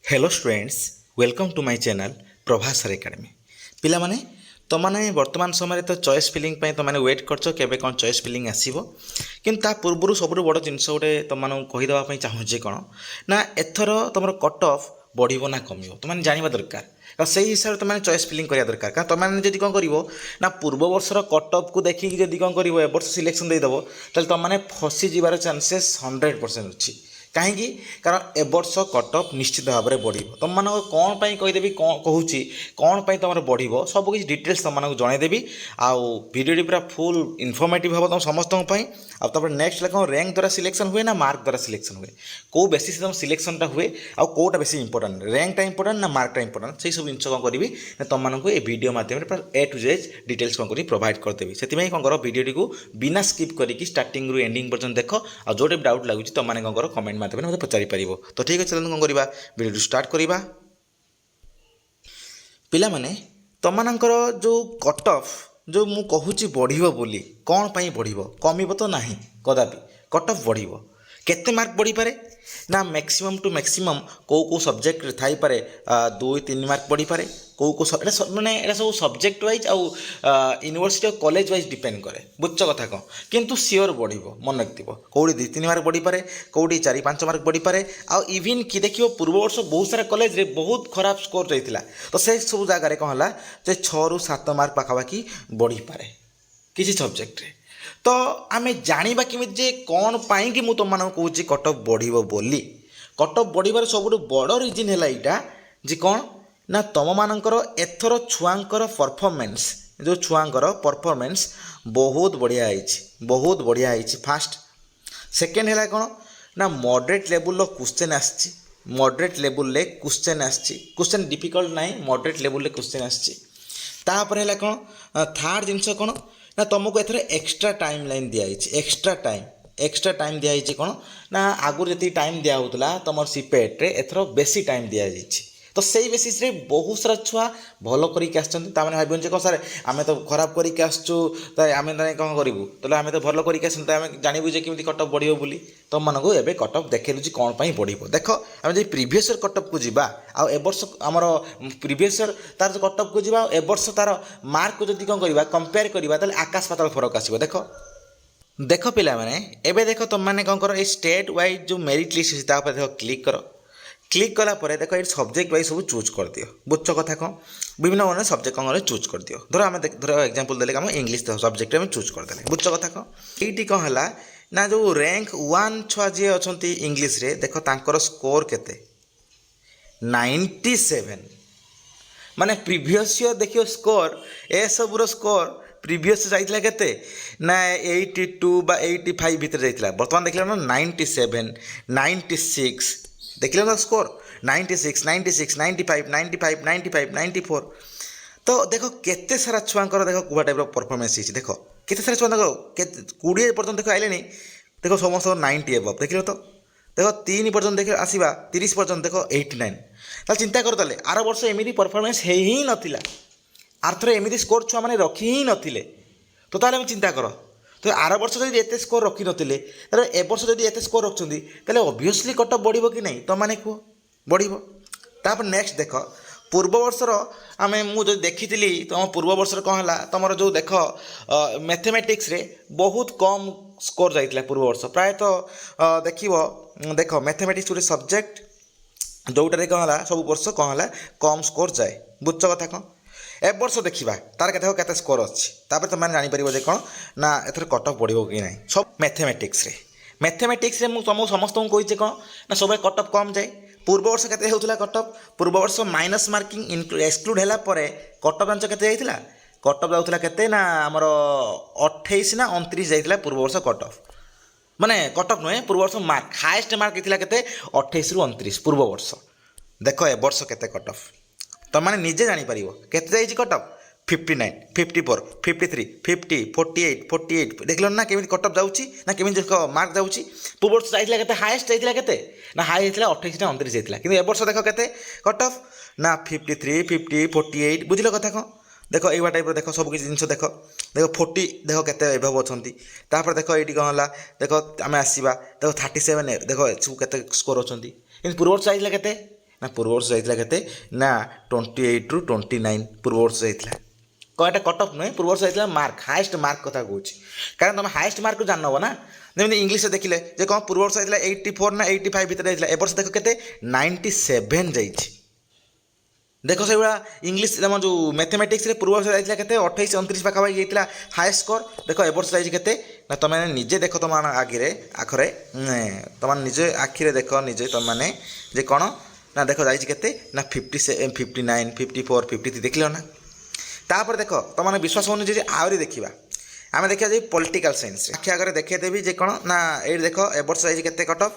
Hello students welcome to my channel Prabhas sir academy पिला माने तमने वर्तमान समय तो चॉइस फिलिंग पे तमने वेट करछो केबे कोन चॉइस फिलिंग आसीबो किंतु ता पूर्वरु सबरु बड़ जिंस गोटे तमन कहि दवा पई चाहूजे कोन ना एथर तमर कट ऑफ बढ़िबो ना कमिबो तमने जानिबा दरकार का सही हिसाब तमने चॉइस फिलिंग करिया दरकार का तमने जदि कोन करिवो ना पूर्व वर्षर कट ऑफ को देखि जदि कोन करिवो ए वर्ष सिलेक्शन दे दबो तले तमने फसी जिवार चांसेस 100% अछि कहीं कारण ए वर्ष कट ऑफ निश्चित भाव में बढ़ तुम मान कौन पर कहीदेवी कौन कहूँ कौन पर तुम बढ़ सब किसी डिटेल्स तुम जनईदेवी आडियोटी पूरा फुल इनफर्मेटिव हम तुम समस्त आपर नेक्स्ट कौन रैंक द्वारा सिलेक्शन हुए ना मार्क द्वारा सिलेक्शन हुए कौ बेसिस तुम सिलेक्शनटा हुए आउ कौटा बेसी इंपोर्टाट रैंकटा इंपोर्टाट ना मार्कटा इंपोर्टाट से सब जिन कौन करी तुमको ये वीडियो माध्यम ए टू जेड डिटेल्स कौन करी प्रोवाइड करदेवी से कौन कर भिडियोटी को बिना स्किप करके स्टार्टिंग रु एंडिंग पर्यंत देख आ जो डाउट लगुच तुमने कौन कर कमेंट माध्यम मत पचारि पार तो ठीक है चलो कौन करवा वीडियो स्टार्ट करवा पिला माने तमनकर जो कट ऑफ जो मु कहूची बढ़िबो बोली कौन पाई बढ़िबो कमिबो तो नाही कदापि कट ऑफ बढ़िबो केते मार्क बढ़ी पारे ना मैक्सिमम टू मैक्सिमम कौ सब्जेक्ट थाई पारे 2-3 मार्क बढ़ी पारे कौ माने एटा सब सब्जेक्ट वाइज आउ यूनिवर्सिटी और कॉलेज वाइज डिपेंड करे बुझ्च कथा कौन किंतु सियोर बढ़िबो मन रखिबो कौड़ी 2-3 मार्क बढ़ी पारे कौड़ी 4-5 मार्क बढ़ी पारे आउ इवन कि देखियो पूर्व वर्ष बहुत सारा कॉलेज रे बहुत खराब स्कोर जाइतिला तो से सब जगह कौन होला जे 6-7 मार्क पाखापाखि बढ़ी पारे किसी सब्जेक्ट रे तो आमे जानिबा किमित जे कौन पाई कि मु तुम मानक कहूँ कट ऑफ बढ़िबो बोली कट ऑफ बढ़िबार सबुठु बड़ रिजन है इटा जे कौन ना तुम मानकर एथर छुआंकर परफॉर्मेंस जो छुआंकर परफॉर्मेंस बहुत बढ़िया बहुत बढ़िया फास्ट सेकेंड है कौन ना मॉडरेट लेवल रो क्वेश्चन आछि मॉडरेट लेवल ले क्वेश्चन आछि क्वेश्चन डिफिकल्ट नहीं मॉडरेट लेवल ले क्वेश्चन आछि तापर है कौन थर्ड जिनस कौन ना तुमको एथर एक्स्ट्रा टाइम लाइन दिखाई एक्स्ट्रा टाइम दिखाई कौन ना आगुरी जी टाइम दिया होता तुम सीपेट्रे एथर बेसी टाइम दिखाई तो सही बेसीस रे बहुत सारा छुआ भल करके भावन कौन सारे आम तो खराब करके आसचु आम कौन करूँ तो आम तो भल करके आस जानबू जे कमी कट ऑफ बढ़ो बोली तुम मानक एवं कट ऑफ देखे दूसरी कौन पर बढ़ो देख आम जो प्रिवियस ईयर कट ऑफ को जीवा आवर्ष आमर प्रिवियस ईयर तार जो कट ऑफ को जीवा एवर्ष तार मार्क को जब कौन करवा कंपेयर करवा आकाश पाताल फरक आसो देख देख पिला माने एबे देख तुम मैंने कौन कर स्टेट वाइज जो मेरिट लिस्ट अच्छी देख क्लिक कर क्लिक कला पर देख ये सब्जेक्ट वाइज सब चूज कर दियो बुझ कथा कौन विभिन्न प्रकार सब्जेक्ट कौन चूज कर दियो धर आम धर एग्जांपल देले आम इंग्लिश सब्जेक्ट में चूज करदे बुझ कथा कौन ये कौन है ना जो रैंक 1 छुआ जी अच्छा इंग्लिश रे देख तांकर स्कोर केते 97 माने प्रीवियस ईयर देखियो स्कोर ए सबुर स्कोर प्रीवियस जाइतिला केते ना 82 बा 85 भीतर जाइतिला वर्तमान देखला ना 97 96 देखिले ना स्कोर 96 96 95 95 95 94 तो देखो केते सारा छुआंकर देखो कुआ टाइप परफॉर्मेंस हिच देखो केते सारा छुआ देखो 20 पर्यंत देखो आइले देखो समस्त 90 एबव देखिलो तो देखो 3 पर्यंत देख आसवा 30 पर्यंत देखो 89 ताल चिंता कर ताले आर वर्ष एमिदी परफॉर्मेंस हे ही नथिला आर थरे एमिदी स्कोर छुआ माने रखी ही नथिले तो ताले चिंता कर तो आर वर्ष जब एत स्कोर रखी नी ए वर्ष जब एत स्कोर रखुच्च तेल ओबियसली कट ऑफ बढ़ो कि नहीं तुम मैंने कह बढ़ो तापर नेक्स्ट देख पूर्व वर्षर आम मुझे देखी तुम पूर्व वर्षर कौन है तुम जो देख मैथमेटिक्स रे बहुत कम स्कोर जाइए पूर्व वर्ष प्रायतः देख मैथमेटिक्स गोटे सब्जेक्ट जोटारे कौन है सब वर्ष कौन है कम स्कोर जाए बुझ कथा कौन ए वर्ष देखा तार के स्कोर अच्छी तुम जापर कौन ना एथर कट ऑफ बढ़ो कि नहीं सब मैथमेटिक्स रे तुमको समस्त कही कौन ना सब कट ऑफ कम जाए पूर्व वर्ष के होता कट ऑफ पूर्व वर्ष माइनस मार्किंग एक्सक्लूड है कट ऑफ जांच के कट ऑफ जाऊला के ना आमर 28 ना 29 जाइए पूर्व वर्ष कट ऑफ माने कट ऑफ नुहे पूर्व वर्ष मार्क हाएस्ट मार्क के 28 रु 29 पूर्व वर्ष देख ए वर्ष के कट ऑफ तुम मैंने निजे जापर के कट ऑफ 59 54 53 50 48 48 देख लो ना केमी कट ऑफ जाऊँगी ना केमी मार्क जाऊँगी पूर्व वर्ष जाइए के हाएस्ट जाइए के ना हाई होता 28 ना 29 जाइए कि वर्ष देख के कट ऑफ ना 53 50 48 बुझल कथा कौन देख ये टाइप देख सब किसी जिन देख देख 40 देख के एभव अच्छा देख ये कौन है देख आम आसवा देख 37 देख सब के स्कोर अच्छा पूर्व वर्ष जाइए के ନା ପୂର୍ବ ବର୍ଷ ଯାଇଥିଲା କେତେ ନା 28ରୁ 29 ପୂର୍ବ ବର୍ଷ ଯାଇଥିଲା। କ'ଣ ଏଇଟା କଟ୍ ଅଫ୍ ନୁହେଁ, ପୂର୍ବ ବର୍ଷ ଯାଇଥିଲା ମାର୍କ, ହାଏଷ୍ଟ ମାର୍କ କଥା କହୁଛି। କାରଣ ତୁମେ ହାଏଷ୍ଟ ମାର୍କ ଜାଣିନବ ନା। ଯେମିତି ଇଂଲିଶରେ ଦେଖିଲେ ଯେ କ'ଣ ପୂର୍ବ ବର୍ଷ ଯାଇଥିଲା 84 ନା 85 ଭିତରେ ଯାଇଥିଲା, ଏ ବର୍ଷ ଦେଖ କେତେ 97 ଯାଇଛି। ଦେଖ ସେଇଭଳିଆ ଇଂଲିଶ ଆମ ଯେଉଁ ମ୍ୟାଥମେଟିକ୍ସରେ ପୂର୍ବ ବର୍ଷ ଯାଇଥିଲା କେତେ 28 29 ପାଖାପାଖି ଯାଇଥିଲା ହାଏଷ୍ଟ ସ୍କୋର। ଦେଖ ଏ ବର୍ଷ ଯାଇଛି କେତେ ନା ତୁମେ ନିଜେ ଦେଖ ତୁମ ଆଖରେ ତୁମେ ନିଜେ ଆଖିରେ ଦେଖ ନିଜେ ତୁମମାନେ ଯେ କ'ଣ ନା ଦେଖ ଯାଇଛି କେତେ ନା 57 59 54 53 ଦେଖିଲ ନା। ତାପରେ ଦେଖ ତୁମମାନେ ବିଶ୍ୱାସ ହେଉନି ଯେ ଆହୁରି ଦେଖିବା, ଆମେ ଦେଖିବା ଯେ ପଲିଟିକାଲ ସାଇନ୍ସ ଆଖି ଆଗରେ ଦେଖେଇଦେବି ଯେ କ'ଣ ନା ଏଇଠି ଦେଖ ଏ ବର୍ଷ ଯାଇଛି କେତେ କଟ୍ ଅଫ୍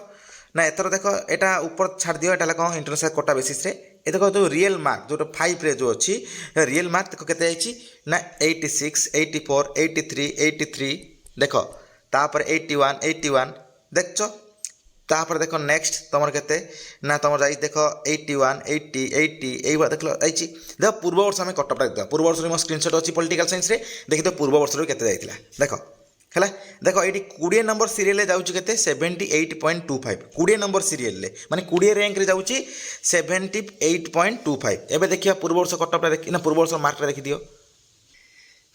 ନା ଏଥର ଦେଖ ଏଇଟା ଉପର ଛାଡ଼ି ଦିଅ, ଏଇଟା ହେଲା କ'ଣ ଇଣ୍ଟରନ୍ୟାସନାଲ କୋଟା ବେସିସ୍ରେ। ଏ ଦେଖ ଯେଉଁ ରିଏଲ୍ ମାର୍କ ଯେଉଁଟା 5ରେ ଯେଉଁ ଅଛି ରିଏଲ୍ ମାର୍କ ଦେଖ କେତେ ଯାଇଛି ନା 86 84 83 83 ଦେଖ, ତାପରେ 81 81 ଦେଖଛ। ତାପରେ ଦେଖ ନେକ୍ସଟ ତୁମର କେତେ ନା ତୁମର ଯାଇଛି ଦେଖ 81 80 80 এইভাবে ଦେଖିଲ ଯାଇଛି। ଦେଖ ପୂର୍ବ ବର୍ଷ ଆମେ କଟଅଫ୍ଟା ଦେଖିବା, ପୂର୍ବ ବର୍ଷରେ ମୋ ସ୍କ୍ରିନଶଟ୍ ଅଛି ପଲିଟିକାଲ ସାଇନ୍ସରେ, ଦେଖିଦିଅ ପୂର୍ବ ବର୍ଷରୁ କେତେ ଯାଇଥିଲା ଦେଖ ହେଲା। ଦେଖ ଏଇଠି 20 ନମ୍ବର ସିରିଏଲରେ ଯାଉଛି କେତେ 78.25, 20 ନମ୍ବର ସିରିଏଲରେ ମାନେ 20 ର୍ୟାଙ୍କରେ ଯାଉଛି 78.25। ଏବେ ଦେଖିବା ପୂର୍ବ ବର୍ଷ କଟଅଫ୍ଟା ଦେଖି ନା ପୂର୍ବ ବର୍ଷ ମାର୍କଟା ଦେଖିଦିଅ।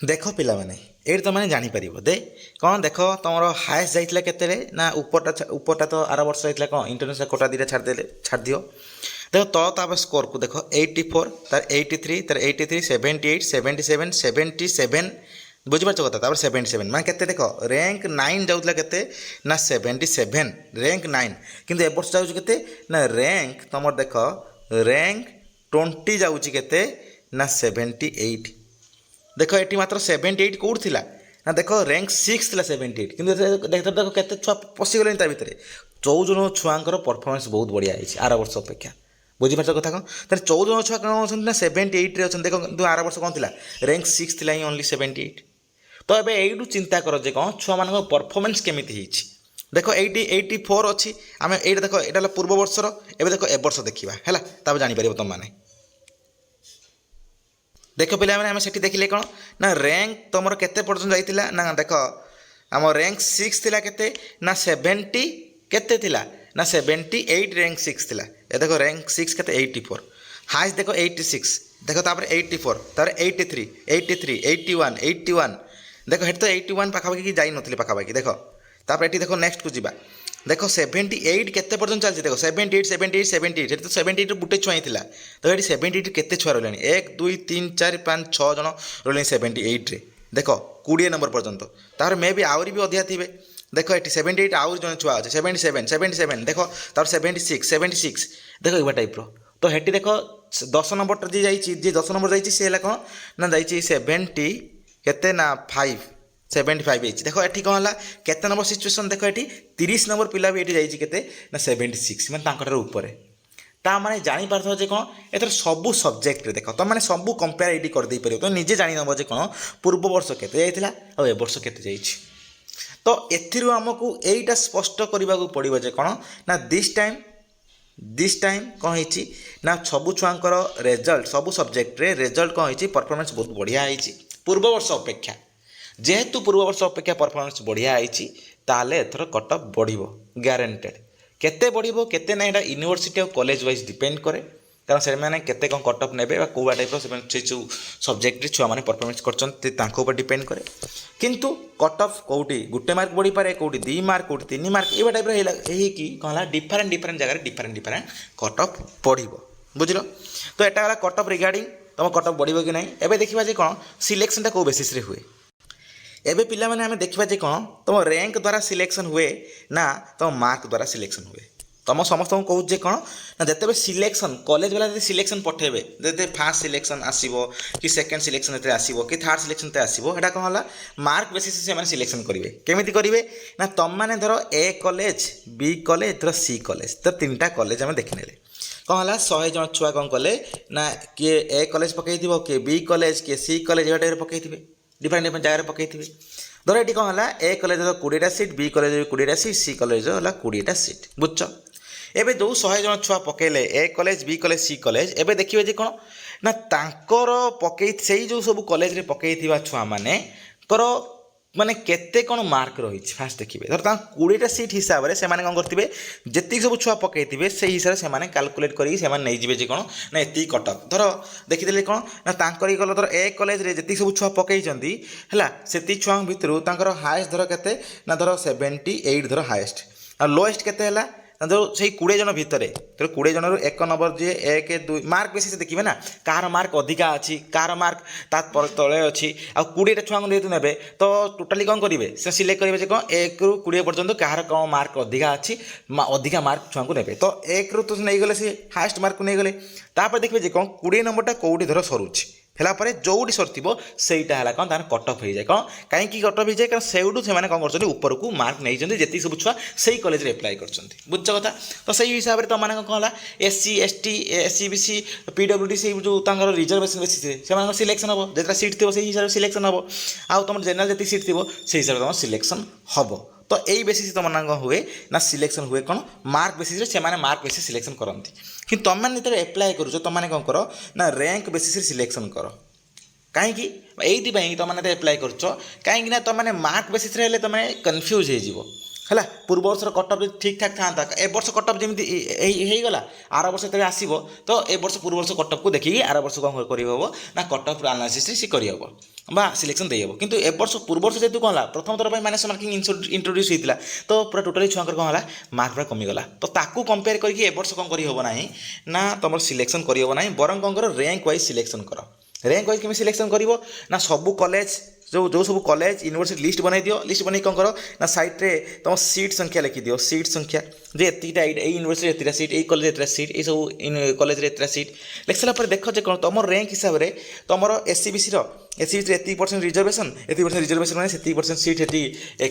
ଦେଖ ପିଲାମାନେ ଏଇଠି ତୁମେ ଜାଣିପାରିବ ଦେ କ'ଣ ଦେଖ ତୁମର ହାଏଷ୍ଟ ଯାଇଥିଲା କେତେରେ ନା ଉପରଟା ତ ଆର ବର୍ଷ ଯାଇଥିଲା କ'ଣ ଇଣ୍ଟରନ୍ୟାସନାଲ କୋଟା ଦୁଇଟା ଛାଡ଼ିଦିଅ। ଦେଖ ତାପରେ ସ୍କୋରକୁ ଦେଖ 84 ତାର 83 ତାର 83 78 77 77 ବୁଝିପାରୁଛ କଥା। ତାପରେ 77 ମାନେ କେତେ ଦେଖ ର୍ୟାଙ୍କ 9 ଯାଉଥିଲା କେତେ ନା 77 ର୍ୟାଙ୍କ 9, କିନ୍ତୁ ଏ ବର୍ଷ ଯାଉଛି କେତେ ନା ର୍ୟାଙ୍କ ତୁମର ଦେଖ ର୍ୟାଙ୍କ 20 ଯାଉଛି କେତେ ନା 78। ଦେଖ ଏଠି ମାତ୍ର 78 କେଉଁଠି ଥିଲା ନା ଦେଖ ର୍ୟାଙ୍କ 6 ଥିଲା 78, କିନ୍ତୁ ଦେଖ କେତେ ଛୁଆ ପଶିଗଲେଣି ତା ଭିତରେ। 14 ଛୁଆଙ୍କର ପରଫର୍ମାନ୍ସ ବହୁତ ବଢ଼ିଆ ହେଇଛି ଆର ବର୍ଷ ଅପେକ୍ଷା, ବୁଝିପାରୁଛ କଥା କ'ଣ। ତାହେଲେ 14 ଛୁଆ କ'ଣ ଅଛନ୍ତି ନା 78ରେ ଅଛନ୍ତି। ଦେଖ କିନ୍ତୁ ଆର ବର୍ଷ କ'ଣ ଥିଲା ର୍ୟାଙ୍କ 6 ଥିଲା ହିଁ ଓନ୍ଲି 78। ତ ଏବେ ଏଇଠୁ ଚିନ୍ତା କର ଯେ କ'ଣ ଛୁଆମାନଙ୍କ ପରଫର୍ମାନ୍ସ କେମିତି ହେଇଛି। ଦେଖ ଏଇଠି 84 ଅଛି, ଆମେ ଏଇଟା ଦେଖ ଏଇଟା ହେଲା ପୂର୍ବ ବର୍ଷର, ଏବେ ଦେଖ ଏ ବର୍ଷ ଦେଖିବା ହେଲା, ତାପରେ ଜାଣିପାରିବ ତୁମମାନେ। ଦେଖ ପିଲାମାନେ ଆମେ ସେଠି ଦେଖିଲେ କ'ଣ ନା ର୍ୟାଙ୍କ ତୁମର କେତେ ପର୍ଯ୍ୟନ୍ତ ଯାଇଥିଲା ନା ଦେଖ ଆମ ର୍ୟାଙ୍କ 6 ଥିଲା କେତେ ନା 70 କେତେ ଥିଲା ନା 78 ର୍ୟାଙ୍କ 6 ଥିଲା। ଏ ଦେଖ ର୍ୟାଙ୍କ 6 କେତେ 84, ହାଏଷ୍ଟ ଦେଖ 86 ଦେଖ, ତାପରେ 84 ତାପରେ 83 83 81 81 ଦେଖ ହେଠି ତ 81 ପାଖାପାଖି ଯାଇନଥିଲେ ପାଖାପାଖି ଦେଖ। ତାପରେ ଏଠି ଦେଖ ନେକ୍ସଟକୁ ଯିବା, ଦେଖ 78 କେତେ ପର୍ଯ୍ୟନ୍ତ ଚାଲିଛି ଦେଖ 78 78 78 ସେଠି ତ 78ରୁ ଗୋଟେ ଛୁଆ ହିଁ ଥିଲା। ତ ଏଠି 78 କେତେ ଛୁଆ ରହିଲେଣି 1 2 3 4 5 6 ଜଣ ରହିଲେଣି 78ରେ ଦେଖ 20 ନମ୍ବର ପର୍ଯ୍ୟନ୍ତ। ତାପରେ ମେ ବି ଆହୁରି ବି ଅଧିକା ଥିବେ। ଦେଖ ଏଠି 78 ଆହୁରି ଜଣେ ଛୁଆ ଅଛି 77 77 ଦେଖ, ତାପରେ 76 76 ଦେଖ ଏଇଭଳିଆ ଟାଇପ୍ର। ତ ହେଠି ଦେଖ 10 ନମ୍ବରଟା ଯିଏ ଯାଇଛି, ଯିଏ 10 ନମ୍ବର ଯାଇଛି ସେ ହେଲା କ'ଣ ନା ଯାଇଛି 70 କେତେ ନା 75 ହେଇଛି। ଦେଖ ଏଠି କ'ଣ ହେଲା କେତେ ନମ୍ବର ସିଚୁଏସନ୍ ଦେଖ ଏଠି 30 ନମ୍ବର ପିଲା ବି ଏଠି ଯାଇଛି କେତେ ନା 76 ମାନେ ତାଙ୍କଠାରୁ ଉପରେ। ତା ମାନେ ଜାଣିପାରୁଥିବ ଯେ କ'ଣ ଏଥର ସବୁ ସବଜେକ୍ଟରେ ଦେଖ ତୁମେ ମାନେ ସବୁ କମ୍ପେୟାର ଏଇଠି କରିଦେଇପାରିବ, ତୁମେ ନିଜେ ଜାଣିନେବ ଯେ କ'ଣ ପୂର୍ବ ବର୍ଷ କେତେ ଯାଇଥିଲା ଆଉ ଏ ବର୍ଷ କେତେ ଯାଇଛି। ତ ଏଥିରୁ ଆମକୁ ଏଇଟା ସ୍ପଷ୍ଟ କରିବାକୁ ପଡ଼ିବ ଯେ କ'ଣ ନା ଦିସ୍ ଟାଇମ୍ କ'ଣ ହେଇଛି ନା ସବୁ ଛୁଆଙ୍କର ରେଜଲ୍ଟ ସବୁ ସବଜେକ୍ଟରେ ରେଜଲ୍ଟ କ'ଣ ହେଇଛି ପରଫର୍ମାନ୍ସ ବହୁତ ବଢ଼ିଆ ହେଇଛି ପୂର୍ବ ବର୍ଷ ଅପେକ୍ଷା। ଯେହେତୁ ପୂର୍ବ ବର୍ଷ ଅପେକ୍ଷା ପରଫର୍ମାନ୍ସ ବଢ଼ିଆ ହେଇଛି ତାହେଲେ ଏଥର କଟ୍ ଅଫ୍ ବଢ଼ିବ ଗ୍ୟାରେଣ୍ଟେଡ଼। କେତେ ବଢ଼ିବ କେତେ ନାହିଁ ଏଇଟା ୟୁନିଭର୍ସିଟି ଆଉ କଲେଜ ୱାଇଜ୍ ଡିପେଣ୍ଡ କରେ, କାରଣ ସେମାନେ କେତେ କ'ଣ କଟ୍ ଅଫ୍ ନେବେ ବା କେଉଁ ଟାଇପ୍ର ସେମାନେ ସେ ଯେଉଁ ସବଜେକ୍ଟରେ ଛୁଆମାନେ ପରଫର୍ମାନ୍ସ କରିଛନ୍ତି ତାଙ୍କ ଉପରେ ଡିପେଣ୍ଡ କରେ। କିନ୍ତୁ କଟ୍ ଅଫ୍ କେଉଁଠି ଗୋଟେ ମାର୍କ ବଢ଼ିପାରେ, କେଉଁଠି 2 ମାର୍କ, କେଉଁଠି 3 ମାର୍କ, ଏଇଭଳିଆ ଟାଇପ୍ର ହେଇକି କ'ଣ ହେଲା ଡିଫରେଣ୍ଟ ଜାଗାରେ ଡିଫରେଣ୍ଟ କଟ୍ ଅଫ୍ ବଢ଼ିବ, ବୁଝିଲ। ତ ଏଇଟା ହେଲା କଟ୍ ଅଫ୍ ରିଗାର୍ଡ଼ିଂ ତୁମ କଟ୍ ଅଫ୍ ବଢ଼ିବ କି ନାହିଁ। ଏବେ ଦେଖିବା ଯେ କ'ଣ ସିଲେକ୍ସନଟା କେଉଁ ବେସିସ୍ରେ ହୁଏ। ଏବେ ପିଲାମାନେ ଆମେ ଦେଖିବା ଯେ କ'ଣ ତୁମ ର୍ୟାଙ୍କ ଦ୍ୱାରା ସିଲେକ୍ସନ୍ ହୁଏ ନା ତୁମ ମାର୍କ ଦ୍ୱାରା ସିଲେକ୍ସନ୍ ହୁଏ। ତୁମ ସମସ୍ତଙ୍କୁ କହୁଛି ଯେ କ'ଣ ନା ଯେତେବେଳେ ସିଲେକ୍ସନ୍ କଲେଜ ବାଲା ଯଦି ସିଲେକ୍ସନ୍ ପଠାଇବେ, ଯଦି ଫାର୍ଷ୍ଟ ସିଲେକ୍ସନ୍ ଆସିବ କି ସେକେଣ୍ଡ ସିଲେକ୍ସନ୍ ଏଥିରେ ଆସିବ କି ଥାର୍ଡ଼ ସିଲେକ୍ସନ୍ ଏଥିରେ ଆସିବ, ସେଇଟା କ'ଣ ହେଲା ମାର୍କ ବେସିସ୍ରେ ସେମାନେ ସିଲେକ୍ସନ୍ କରିବେ। କେମିତି କରିବେ ନା ତୁମମାନେ ଧର ଏ କଲେଜ ବି କଲେଜ ଧର ସି କଲେଜ, ତ 3ଟା କଲେଜ ଆମେ ଦେଖିନେଲେ କ'ଣ ହେଲା 100 ଜଣ ଛୁଆ କ'ଣ କଲେ ନା କିଏ ଏ କଲେଜ ପକାଇଥିବ, କିଏ ବି କଲେଜ, କିଏ ସି କଲେଜ ଏଇ ଟାଇପ୍ରେ ପକାଇଥିବେ, ଡିଫରେଣ୍ଟ ଜାଗାରେ ପକାଇଥିବେ। ଧର ଏଠି କ'ଣ ହେଲା ଏ କଲେଜର 20ଟା ସିଟ୍, ବି କଲେଜର 20ଟା ସିଟ୍, ସି କଲେଜର ହେଲା 20ଟା ସିଟ୍, ବୁଝଛ। ଏବେ ଯେଉଁ 100 ଜଣ ଛୁଆ ପକାଇଲେ ଏ କଲେଜ ବି କଲେଜ ସି କଲେଜ, ଏବେ ଦେଖିବେ ଯେ କ'ଣ ନା ତାଙ୍କର ସେଇ ଯେଉଁ ସବୁ କଲେଜରେ ପକାଇଥିବା ଛୁଆମାନଙ୍କର ମାନେ କେତେ କ'ଣ ମାର୍କ ରହିଛି ଫାଷ୍ଟ ଦେଖିବେ। ଧର ତାଙ୍କ 20ଟା ସିଟ୍ ହିସାବରେ ସେମାନେ କ'ଣ କରିଥିବେ, ଯେତିକି ସବୁ ଛୁଆ ପକାଇଥିବେ ସେଇ ହିସାବରେ ସେମାନେ କାଲକୁଲେଟ୍ କରିକି ସେମାନେ ନେଇଯିବେ ଯେ କ'ଣ ନା ଏତିକି କଟଅଫ୍। ଧର ଦେଖିଦେଲେ କ'ଣ ନା ତାଙ୍କର ଗଲ ଧର ଏ କଲେଜରେ ଯେତିକି ସବୁ ଛୁଆ ପକାଇଛନ୍ତି ହେଲା, ସେତିକି ଛୁଆଙ୍କ ଭିତରୁ ତାଙ୍କର ହାଏଷ୍ଟ ଧର କେତେ ନା ଧର 78 ଧର ହାଏଷ୍ଟ, ଆଉ ଲୋଏଷ୍ଟ କେତେ ହେଲା ଯେଉଁ ସେଇ 20 ଜଣ ଭିତରେ, ତେଣୁ 20 ଜଣରୁ 1 ନମ୍ବର ଯିଏ 1 2 ମାର୍କ ବେସିସ୍ ଦେଖିବେ ନା, କାହାର ମାର୍କ ଅଧିକା ଅଛି କାହାର ମାର୍କ ତା ତଳେ ଅଛି। ଆଉ 20ଟା ଛୁଆଙ୍କୁ ଯେହେତୁ ନେବେ ତ ଟୋଟାଲି କ'ଣ କରିବେ, ସେ ସିଲେକ୍ଟ କରିବେ ଯେ କ'ଣ 1ରୁ 20 ପର୍ଯ୍ୟନ୍ତ କାହାର କ'ଣ ମାର୍କ ଅଧିକା ଅଛି, ଅଧିକା ମାର୍କ ଛୁଆଙ୍କୁ ନେବେ। ତ 1ରୁ ତ ନେଇଗଲେ ସେ ହାଏଷ୍ଟ ମାର୍କକୁ ନେଇଗଲେ। ତାପରେ ଦେଖିବେ ଯେ କ'ଣ 20 ନମ୍ବରଟା କେଉଁଠି ଧର ସରୁଛି, ହେଲା ପରେ ଯେଉଁଠି ସରିଥିବ ସେଇଟା ହେଲା କ'ଣ ତାର କଟ୍ ଅଫ୍ ହେଇଯାଏ। କ'ଣ କାହିଁକି କଟ୍ ଅଫ୍ ହେଇଯାଏ, କାରଣ ସେଇଠୁ ସେମାନେ କ'ଣ କରୁଛନ୍ତି ଉପରକୁ ମାର୍କ ନେଇଛନ୍ତି ଯେତିକି ସବୁ ଛୁଆ ସେଇ କଲେଜରେ ଆପ୍ଲାଏ କରୁଛନ୍ତି। ବୁଝଛ କଥା। ତ ସେଇ ହିସାବରେ ତୁମମାନଙ୍କ କ'ଣ ହେଲା SC ST SC BC PWD ସେଇ ଯେଉଁ ତାଙ୍କର ରିଜର୍ଭେସନ୍ ବେସିସ୍ରେ ସେମାନଙ୍କର ସିଲେକ୍ସନ୍ ହେବ, ଯେତେଟା ସିଟ୍ ଥିବ ସେଇ ହିସାବରେ ସିଲେକ୍ସନ୍ ହେବ। ଆଉ ତୁମର ଜେନେରାଲ୍ ଯେତିକି ସିଟ୍ ଥିବ ସେଇ ହିସାବରେ ତୁମର ସିଲେକ୍ସନ୍ ହେବ। ତ ଏଇ ବେସିସ୍ ତୁମମାନଙ୍କ ହୁଏ ନା ସିଲେକ୍ସନ୍ ହୁଏ କ'ଣ ମାର୍କ ବେସିସ୍ରେ, ସେମାନେ ମାର୍କ ବେସିସ୍ ସିଲେକ୍ସନ୍ କରନ୍ତି। କିନ୍ତୁ ତୁମମାନେ ଯେତେବେଳେ ଆପ୍ଲାଏ କରୁଛ ତୁମମାନେ କ'ଣ କର ନା ର୍ୟାଙ୍କ ବେସିସ୍ରେ ସିଲେକ୍ସନ୍ କର। କାହିଁକି ଏଇଥିପାଇଁ ତୁମମାନେ ଯେତେବେଳେ ଆପ୍ଲାଏ କରୁଛ, କାହିଁକି ନା ତୁମମାନେ ମାର୍କ ବେସିସ୍ରେ ହେଲେ ତୁମେ କନଫ୍ୟୁଜ୍ ହେଇଯିବ ହେଲା। ପୂର୍ବ ବର୍ଷର କଟ୍ ଅଫ୍ ଯଦି ଠିକ୍ ଠାକ୍ ଥାନ୍ତା, ଏ ବର୍ଷ କଟ୍ ଅଫ୍ ଯେମିତି ହେଇଗଲା, ଆର ବର୍ଷ ଯେତେବେଳେ ଆସିବ ତ ଏ ବର୍ଷ ପୂର୍ବ ବର୍ଷ କଟ୍ ଅଫ୍କୁ ଦେଖିକି ଆର ବର୍ଷ କ'ଣ କରିହେବ ନା କଟ୍ ଅଫ୍ ଆନାଲିସିସ୍ରେ ସେ କରିହେବ ବା ସିଲେକ୍ସନ୍ ଦେଇହେବ। କିନ୍ତୁ ଏ ବର୍ଷ ପୂର୍ବ ବର୍ଷ ଯେହେତୁ କ'ଣ ହେଲା ପ୍ରଥମ ଥର ପାଇଁ ମାଇନସ୍ ମାର୍କିଂ ଇଣ୍ଟ୍ରୋଡ୍ୟୁସ୍ ହେଇଥିଲା, ତ ପୁରା ଟୋଟାଲି ଛୁଆଙ୍କର କ'ଣ ହେଲା ମାର୍କ ପୁରା କମିଗଲା। ତ ତାକୁ କମ୍ପେୟାର କରିକି ଏ ବର୍ଷ କ'ଣ କରିହେବ ନାହିଁ ନା ତୁମର ସିଲେକ୍ସନ୍ କରିହେବ ନାହିଁ, ବରଂ କ'ଣ କର ର୍ୟାଙ୍କ ୱାଇଜ୍ ସିଲେକ୍ସନ୍ କର। ର୍ୟାଙ୍କ ୱାଇଜ୍ କେମିତି ସିଲେକ୍ସନ୍ କରିବ ନା ସବୁ କଲେଜ ଯେଉଁ ସବୁ କଲେଜ ୟୁନିଭର୍ସିଟି ଲିଷ୍ଟ ବନାଇ ଦିଅ। ଲିଷ୍ଟ ବନେଇ କ'ଣ କର ନା ସାଇଟ୍ରେ ତୁମ ସିଟ୍ ସଂଖ୍ୟା ଲେଖିଦିଅ, ସିଟ୍ ସଂଖ୍ୟା ଯେ ଏତିକିଟା ଏଇ ୟୁନିଭର୍ସିଟି ଏତିଟା ସିଟ୍, ଏଇ କଲେଜ ଏତିଟା ସିଟ୍, ଏଇ ସବୁ କଲେଜରେ ଏତିଟା ସିଟ୍ ଲେଖିସାରିଲା ପରେ ଦେଖ ଯେ କ'ଣ ତୁମ ର୍ୟାଙ୍କ ହିସାବରେ ତୁମର SCBCର SCBCରେ ଏତିକି ପରସେଣ୍ଟ ରିଜର୍ଭେସନ୍, ଏତିକି ପରସେଣ୍ଟ ରିଜର୍ଭେସନ୍ ମାନେ ସେତିକି ପରସେଣ୍ଟ ସିଟ୍ ସେଠି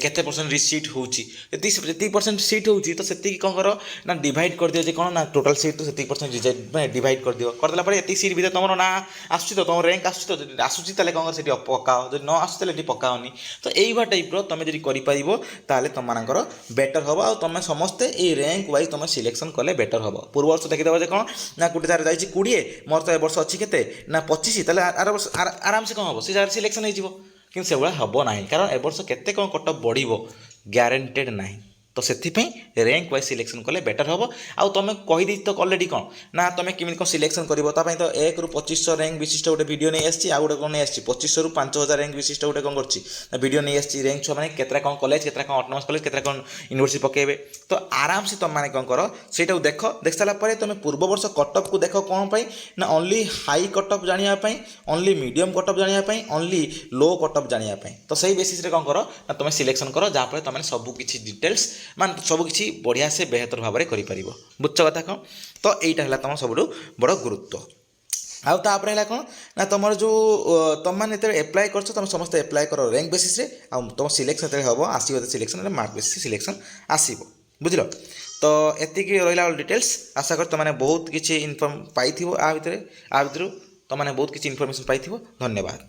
କେତେ ପରସେଣ୍ଟ ସିଟ୍ ହେଉଛି, ଯେତିକି ପରସେଣ୍ଟ ସିଟ୍ ହେଉଛି ତ ସେତିକି କ'ଣ କର ନା ଡିଭାଇଡ଼ କରିଦିଅ ଯେ କ'ଣ ନା ଟୋଟାଲ୍ ସିଟ୍ ତ ସେତିକି ପରସେଣ୍ଟ ଡିଭାଇଡ଼ କରିଦିଅ। କରିଦେଲା ପରେ ଏତିକି ସିଟ୍ ଭିତରେ ତୁମର ନାଁ ଆସୁଛି ତ, ତୁମ ର୍ୟାଙ୍କ ଆସୁଛି ତ, ଯଦି ଆସୁଛି ତାହେଲେ କ'ଣ କର ସେଠି ପକାଅ, ଯଦି ନ ଆସୁଛି ତାହେଲେ ଏଠି ପକାଅନି। ତ ଏଇଭଳିଆ ଟାଇପ୍ର ତୁମେ ଯଦି କରିପାରିବ ତାହେଲେ ତୁମମାନଙ୍କର ବେଟର୍ ହେବ, ଆଉ ତୁମେ ସମସ୍ତେ ଏଇ ର୍ୟାଙ୍କ ୱାଇଜ୍ ତୁମେ ସିଲେକ୍ସନ୍ କଲେ ବେଟର୍ ହେବ। ପୂର୍ବ ବର୍ଷ ଦେଖିଦେବ ଯେ କ'ଣ ନା ଗୋଟେ ଜାଗାରେ ଯାଇଛି 20, ମୋର ତ ଏ ବର୍ଷ ଅଛି କେତେ ନା 25, ତାହେଲେ ଆର ବର୍ଷ ଆରାମସେ କ'ଣ ହେବ ସେ ଜାଗାରେ ସିଲେକ୍ସନ୍ ହେଇଯିବ। କିନ୍ତୁ ସେଭଳିଆ ହେବ ନାହିଁ, କାରଣ ଏ ବର୍ଷ କେତେ କ'ଣ କଟ୍ ଅଫ୍ ବଢ଼ିବ ଗ୍ୟାରେଣ୍ଟେଡ଼୍ ନାହିଁ। ତ ସେଥିପାଇଁ ର୍ୟାଙ୍କ ୱାଇଜ୍ ସିଲେକ୍ସନ୍ କଲେ ବେଟର୍ ହେବ। ଆଉ ତୁମେ କହିଦେଇଛ ତ ଅଲରେଡ଼ି କ'ଣ ନା ତୁମେ କେମିତି କ'ଣ ସିଲେକ୍ସନ୍ କରିବ, ତା ପାଇଁ ତ 1ରୁ 2500 ର୍ୟାଙ୍କ ବିଶିଷ୍ଟ ଗୋଟେ ଭିଡ଼ିଓ ନେଇ ଆସିଛି, ଆଉ ଗୋଟେ କ'ଣ ନେଇ ଆସିଛି 2500ରୁ 5000 ର୍ୟାଙ୍କ ବିଶିଷ୍ଟ ଗୋଟେ କ'ଣ କରିଛି ନା ଭିଡ଼ିଓ ନେଇ ଆସିଛି। ର୍ୟାଙ୍କ ଛୁଆ ମାନେ କେତେଟା କ'ଣ କଲେଜ, କେତେଟା କ'ଣ ଅଟୋନମସ୍ କଲେଜ, କେତେଟା କ'ଣ ୟୁନିଭର୍ସିଟି ପକାଇବେ। ତ ଆରାମସେ ତୁମମାନେ କ'ଣ କର ସେଇଟାକୁ ଦେଖ, ଦେଖି ସାରିଲା ପରେ ତୁମେ ପୂର୍ବ ବର୍ଷ କଟ୍ ଅଫ୍କୁ ଦେଖ କ'ଣ ପାଇଁ ନା ଓନ୍ଲି ହାଇ କଟ୍ ଅଫ୍ ଜାଣିବା ପାଇଁ, ଓନ୍ଲି ମିଡ଼ିୟମ୍ କଟ୍ ଅଫ୍ ଜାଣିବା ପାଇଁ, ଓନ୍ଲି ଲୋ କଟ୍ ଅଫ୍ ଜାଣିବା ପାଇଁ। ତ ସେଇ ବେସିସ୍ରେ କ'ଣ କର ନା ତୁମେ ସିଲେକ୍ସନ୍ କର, ଯାହାଫଳରେ ତୁମେ ସବୁ କିଛି ଡିଟେଲ୍ସ ମାନେ ସବୁକିଛି ବଢ଼ିଆ ସେ ବେହତର ଭାବରେ କରିପାରିବ। ବୁଝଛ କଥା କ'ଣ? ତ ଏଇଟା ହେଲା ତୁମର ସବୁଠୁ ବଡ଼ ଗୁରୁତ୍ୱ। ଆଉ ତାପରେ ହେଲା କ'ଣ ନା ତୁମର ଯେଉଁ ତୁମମାନେ ଯେତେବେଳେ ଆପ୍ଲାଏ କରୁଛ ତୁମେ ସମସ୍ତେ ଆପ୍ଲାଏ କର ର୍ୟାଙ୍କ ବେସିସ୍ରେ, ଆଉ ତୁମ ସିଲେକ୍ସନ୍ ଯେତେବେଳେ ହେବ ଆସିବ ସିଲେକ୍ସନ୍ ହେଲେ ମାର୍କ ବେସିସ୍ ସିଲେକ୍ସନ୍ ଆସିବ। ବୁଝିଲ? ତ ଏତିକି ରହିଲା ଡିଟେଲ୍ସ। ଆଶା କର ତୁମମାନେ ବହୁତ କିଛି ପାଇଥିବ, ଆ ଭିତରୁ ତୁମମାନେ ବହୁତ କିଛି ଇନଫର୍ମେସନ୍ ପାଇଥିବ। ଧନ୍ୟବାଦ।